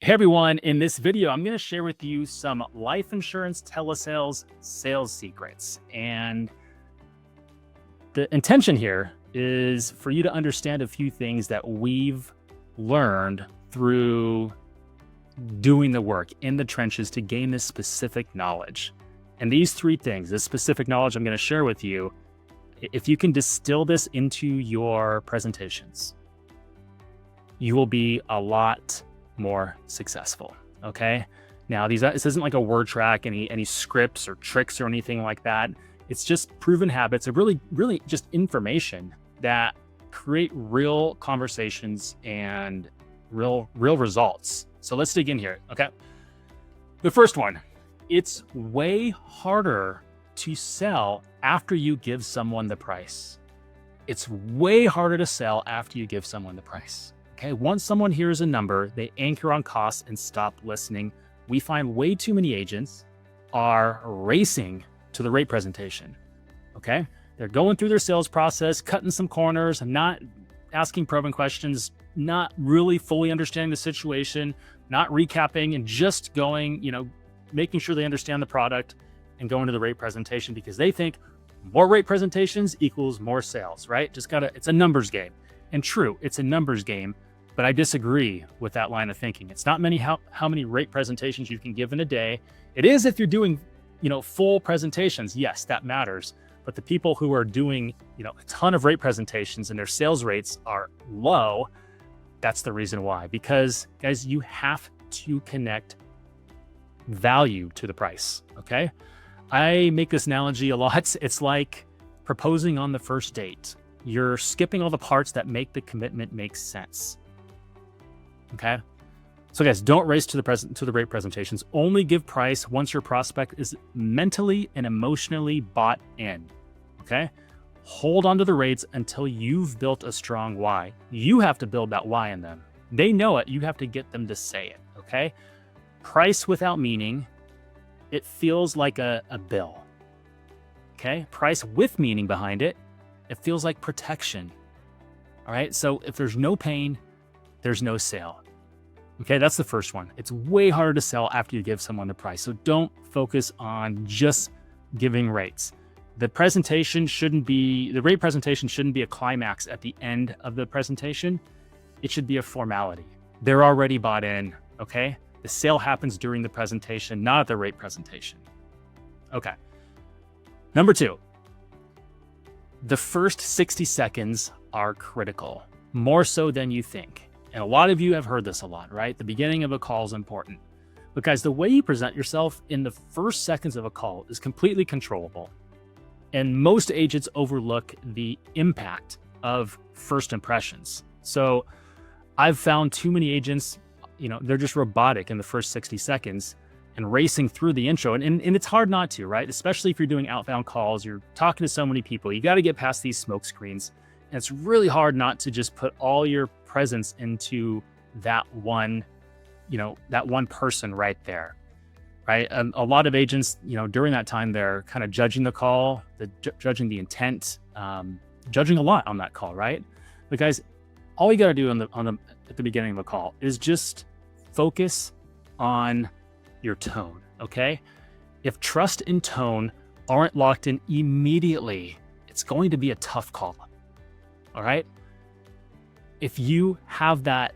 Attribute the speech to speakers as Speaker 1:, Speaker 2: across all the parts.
Speaker 1: Hey everyone, in this video, I'm going to share with you some life insurance telesales sales secrets. And the intention here is for you to understand a few things that we've learned through doing the work in the trenches to gain this specific knowledge. And these three things, this specific knowledge I'm going to share with you, if you can distill this into your presentations, you will be a lot more successful. Okay. Now this isn't like a word track, any scripts or tricks or anything like that. It's just proven habits of really just information that create real conversations and real results. So let's dig in here. Okay. The first one, it's way harder to sell after you give someone the price. It's way harder to sell after you give someone the price. Okay, once someone hears a number, they anchor on costs and stop listening. We find way too many agents are racing to the rate presentation. Okay, they're going through their sales process, cutting some corners, not asking probing questions, not really fully understanding the situation, not recapping, and just going, making sure they understand the product and going to the rate presentation because they think more rate presentations equals more sales, right? It's a numbers game. And true, it's a numbers game, but I disagree with that line of thinking. It's not how many rate presentations you can give in a day. It is if you're doing, full presentations. Yes, that matters. But the people who are doing, a ton of rate presentations and their sales rates are low, that's the reason why. Because guys, you have to connect value to the price, okay? I make this analogy a lot. It's like proposing on the first date. You're skipping all the parts that make the commitment make sense. Okay. So guys, don't race to the rate presentations. Only give price once your prospect is mentally and emotionally bought in. Okay. Hold on to the rates until you've built a strong why. You have to build that why in them. They know it. You have to get them to say it. Okay. Price without meaning, it feels like a bill. Okay. Price with meaning behind it, it feels like protection. All right. So if there's no pain, there's no sale. Okay. That's the first one. It's way harder to sell after you give someone the price. So don't focus on just giving rates. The rate presentation shouldn't be a climax at the end of the presentation. It should be a formality. They're already bought in. Okay. The sale happens during the presentation, not at the rate presentation. Okay. Number two. The first 60 seconds are critical, more so than you think. And a lot of you have heard this a lot, right? The beginning of a call is important. But guys, the way you present yourself in the first seconds of a call is completely controllable. And most agents overlook the impact of first impressions. So I've found too many agents, they're just robotic in the first 60 seconds and racing through the intro. And it's hard not to, right? Especially if you're doing outbound calls, you're talking to so many people, you got to get past these smoke screens. And it's really hard not to just put all your presence into that one person right there, right? A lot of agents, during that time, they're kind of judging the call, judging the intent, judging a lot on that call, right? But guys, all you got to do at the beginning of a call is just focus on your tone, okay? If trust and tone aren't locked in immediately, it's going to be a tough call, all right? If you have that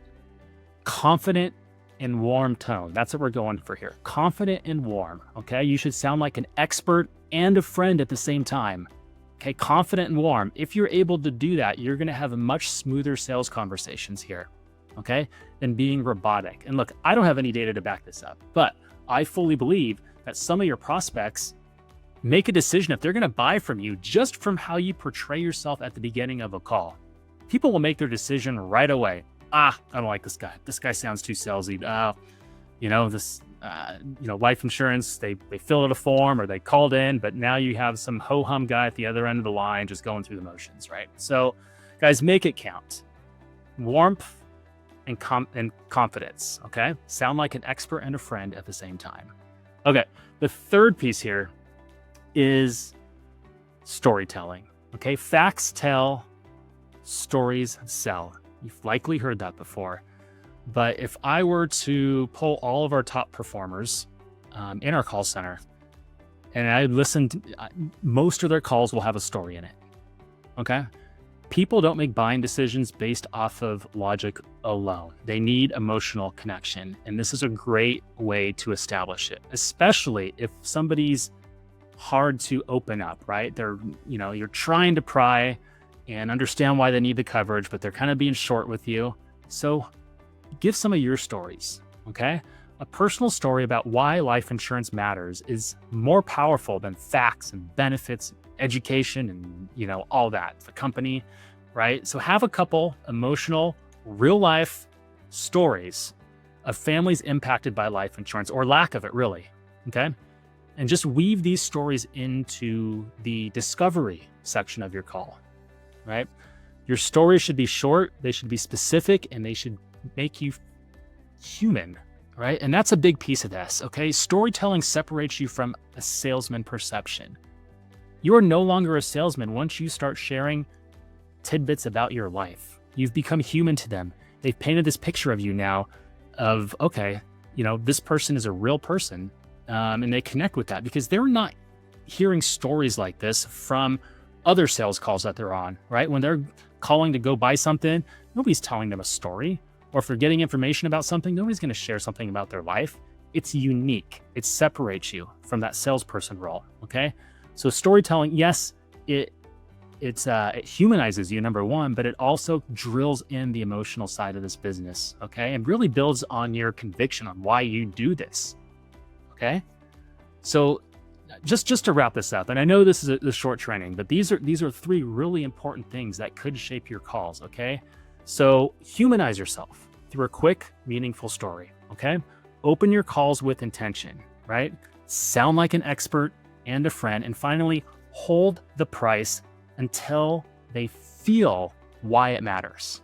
Speaker 1: confident and warm tone, that's what we're going for here. Confident and warm, okay? You should sound like an expert and a friend at the same time, okay? Confident and warm. If you're able to do that, you're gonna have a much smoother sales conversations here, okay? Than being robotic. And look, I don't have any data to back this up, but I fully believe that some of your prospects make a decision if they're going to buy from you just from how you portray yourself at the beginning of a call. People will make their decision right away. I don't like this guy. This guy sounds too salesy. Life insurance, they filled out a form or they called in, but now you have some ho-hum guy at the other end of the line just going through the motions, right? So guys, make it count. Warmth and confidence, okay? Sound like an expert and a friend at the same time. Okay, the third piece here is storytelling, okay? Facts tell, stories sell. You've likely heard that before. But if I were to pull all of our top performers in our call center and I listened, most of their calls will have a story in it. Okay. People don't make buying decisions based off of logic alone. They need emotional connection. And this is a great way to establish it, especially if somebody's hard to open up, right? You're trying to pry and understand why they need the coverage, but they're kind of being short with you. So give some of your stories, okay? A personal story about why life insurance matters is more powerful than facts and benefits, education, and all that. The company, right? So have a couple emotional, real life stories of families impacted by life insurance or lack of it, really, okay? And just weave these stories into the discovery section of your call, right? Your stories should be short, they should be specific, and they should make you human, right? And that's a big piece of this, okay? Storytelling separates you from a salesman perception. You are no longer a salesman once you start sharing tidbits about your life. You've become human to them. They've painted this picture of you now of, okay, this person is a real person, and they connect with that because they're not hearing stories like this from other sales calls that they're on, right? When they're calling to go buy something, nobody's telling them a story. Or if they're getting information about something, nobody's going to share something about their life. It's unique. It separates you from that salesperson role, okay? So storytelling, yes, it humanizes you, number one, but it also drills in the emotional side of this business, okay? And really builds on your conviction on why you do this, okay? So just to wrap this up, and I know this is a short training, but these are three really important things that could shape your calls, okay? So humanize yourself through a quick, meaningful story, okay? Open your calls with intention, right? Sound like an expert and a friend. And finally, hold the price until they feel why it matters.